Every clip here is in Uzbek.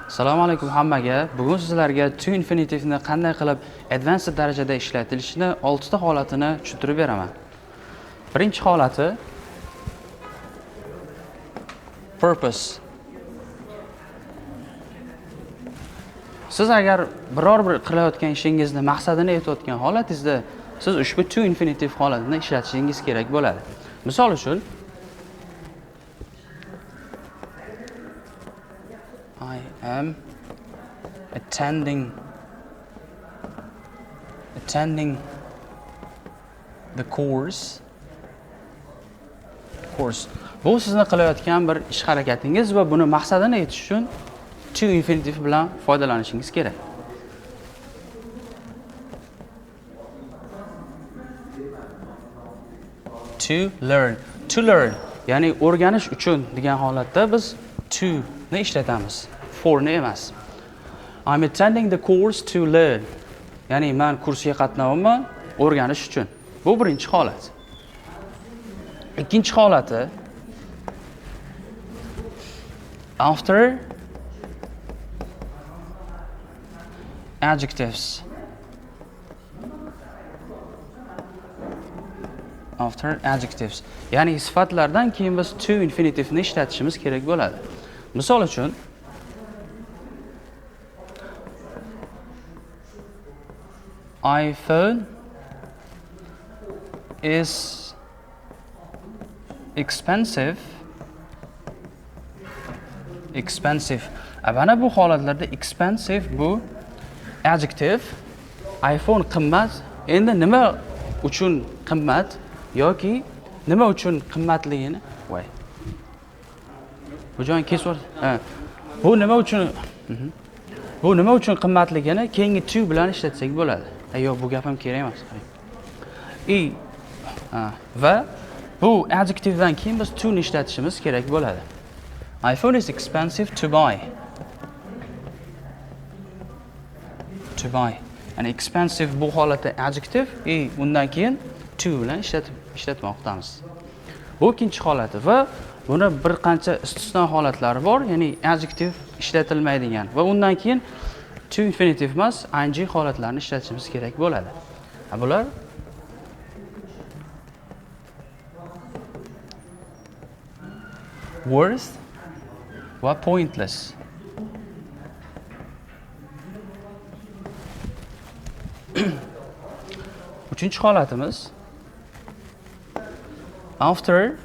Assalomu alaykum hammaga. Bugun sizlarga to infinitivni qanday qilib advanced darajada ishlatilishini 6 ta holatini tushuntirib beraman. Birinchi holati purpose. Siz agar biror bir qilayotgan ishingizni maqsadini aytayotgan holatingizda siz ushbu to infinitive holatini ishlatishingiz kerak bo'ladi. Misol uchun I am attending the course. Bu sizni qilayotgan bir ish harakatingiz va buni maqsadini aytish uchun to infinitive bilan foydalanishingiz kerak. To learn, ya'ni o'rganish uchun degan holatda biz to ni ishlatamiz, for ni emas. I'm attending the course to learn. Ya'ni men kursga qatnayapman o'rganish uchun. Bu birinchi holat. Ikkinchi holati after adjectives. After adjectives. Ya'ni sifatlardan keyin biz to infinitive ni ishlatishimiz kerak bo'ladi. Misol uchun iPhone is expensive. Mana bu holatlarda expensive bu adjective, iPhone qimmat. Endi nima uchun qimmat yoki nima uchun qimmatligini bu joyni kesib bu nima uchun qimmatligini keyingi to bilan ishlatsak bo'ladi. Yo'q, bu gap ham kerak emas. Va bu adjectivedan keyin biz to ni ishlatishimiz kerak bo'ladi. iPhone is expensive to buy. Ya'ni expensive bu holatda adjective, undan keyin to bilan ishlatmoqdamiz. Bu ikkinchi holati va buni bir qancha istisno holatlari bor, ya'ni adjective ishlatilmaydigan va undan keyin to infinitive emas, ing holatlarini ishlatishimiz kerak bo'ladi. Bular worth va pointless. Uchinchi holatimiz after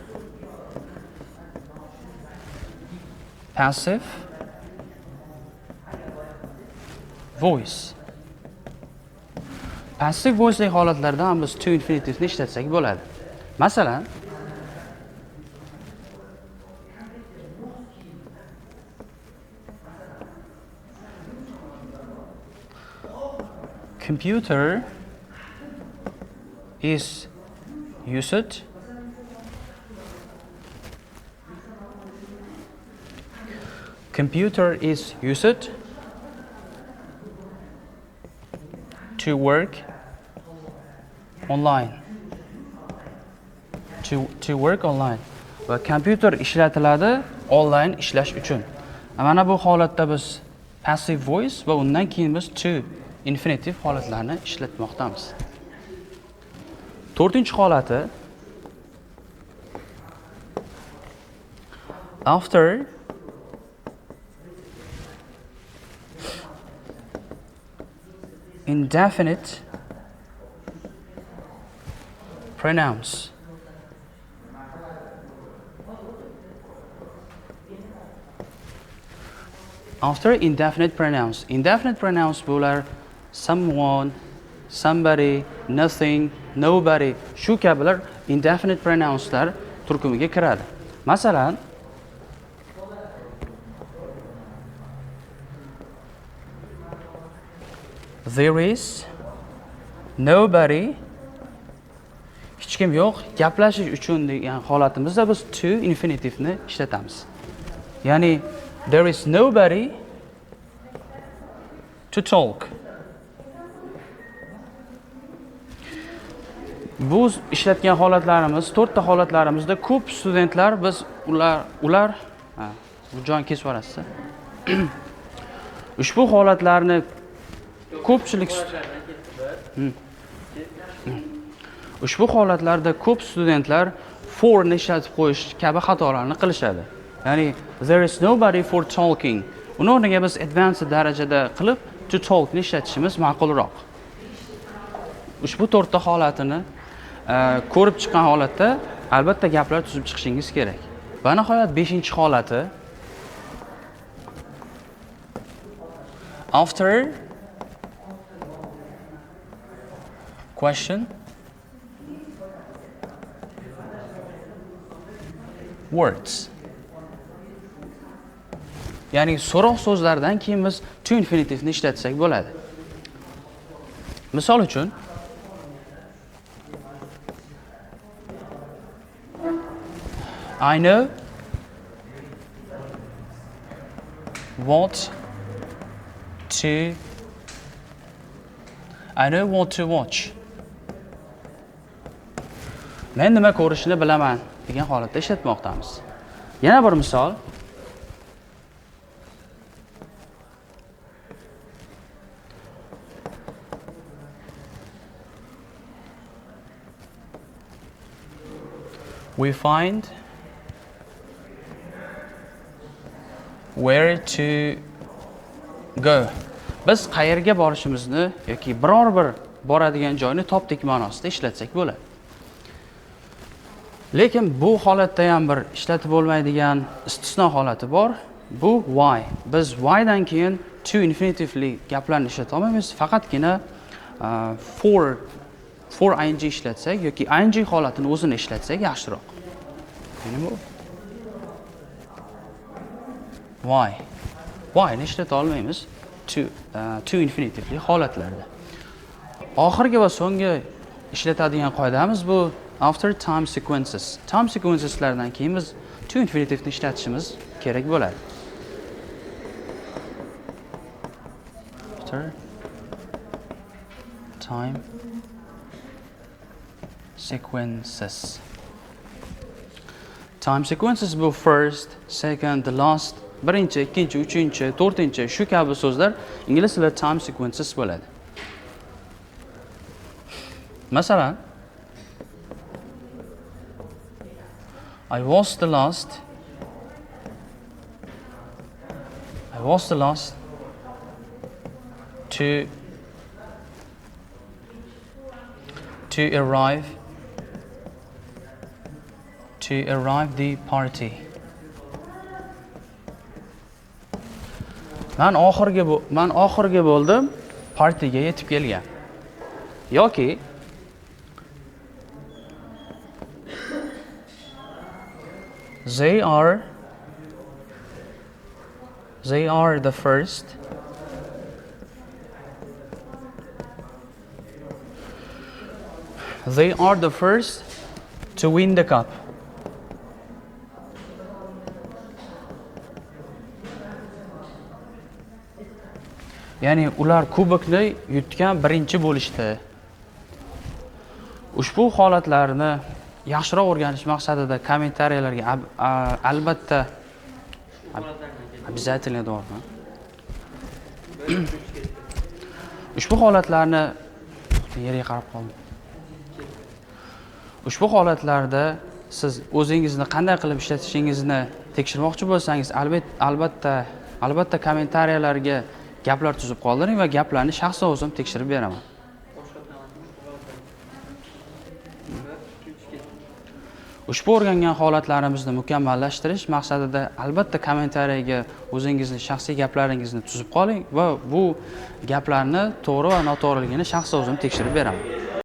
passive voice. Passive voice holatlarda ham biz to infinitive ni ishlatsak bo'ladi. Masalan, computer is used to work online. To work online. Va kompyuter ishlatiladi online ishlash uchun. Mana bu holatda biz passive voice va undan keyin biz to infinitive holatlarni ishlatmoqdamiz. To'rtinchi holati after indefinite pronouns. After indefinite pronouns. Indefinite pronouns bular someone, somebody, nothing, nobody shu kabilar indefinite pronounslar turkumiga kiradi. Masalan, there is nobody, hech kim yo'q, gaplashish uchun degan holatimizda biz to infinitive ni ishlatamiz. Ya'ni there is nobody to talk. Bu ishlatgan holatlarimiz, 4 ta holatlarimizda ko'p studentlar biz ular bu joyni kesib yuborasiz. Ushbu holatlarni ko'pchilik ushbu holatlarda ko'p studentlar for ni ishlatib qo'yish kabi xatolarni qilishadi. Ya'ni there is nobody for talking. Uni o'rniga biz advanced darajada qilib to talk ni ishlatishimiz ma'qulroq. Ushbu to'rtta holatini ko'rib chiqqan holatda albatta gaplar tuzib chiqishingiz kerak. Va nihoyat 5-holati after question words. Ya'ni so'roq so'zlardan keyin biz to infinitivni ishlatsak bo'ladi. Misol uchun I know what to watch. Men nima ko'rishni bilaman degan holatda ishlatmoqdamiz. Yana bir misol. We find where to go. Biz qayerga borishimizni yoki biror bir boradigan joyni topdik ma'nosida ishlatsak bo'ladi. Lekin bu holatda ham bir ishlatib bo'lmaydigan istisno holati bor. Bu why. Biz why dan keyin to infinitively gaplarni ishlata olmaymiz. Faqatgina for ing ishlatsak yoki ing holatini o'zini ishlatsak yaxshiroq. Nima bu? Why ni ishlata olmaymiz to infinitively holatlarda. Oxirgi va so'nggi ishlatadigan qoidamiz bu after time sequences. Time sequenceslardan keyin biz to infinitivni ishlatishimiz kerak bo'ladi. After time sequences. Time sequences bu first, second, the last, birinchi, ikkinchi, uchinchi, to'rtinchi shu kabi so'zlar ingliz tilida time sequences bo'ladi. Masalan, I was the last to arrive the party. Men oxirgi bo'ldim, partiga yetib kelgan. Yoki they are the first to win the cup. Ya'ni ular kubokni yutgan birinchi bo'lishdi. Ushbu holatlarni yaxshiroq o'rganish maqsadida kommentariyalarga albatta обязательно to'g'ri. Ushbu holatlarni yerga qarab qoldim. Ushbu holatlarda siz o'zingizni qanday qilib ishlatishingizni tekshirmoqchi bo'lsangiz, albatta kommentariyalarga gaplar tuzib qoldiring va gaplarni shaxsan o'zim tekshirib beraman. Ushbu o'rgangan holatlarimizni mukammallashtirish maqsadida albatta kommentariyaga o'zingizni shaxsiy gaplaringizni tuzib qoling va bu gaplarni to'g'ri va noto'g'riligini shaxsan o'zim tekshirib beraman.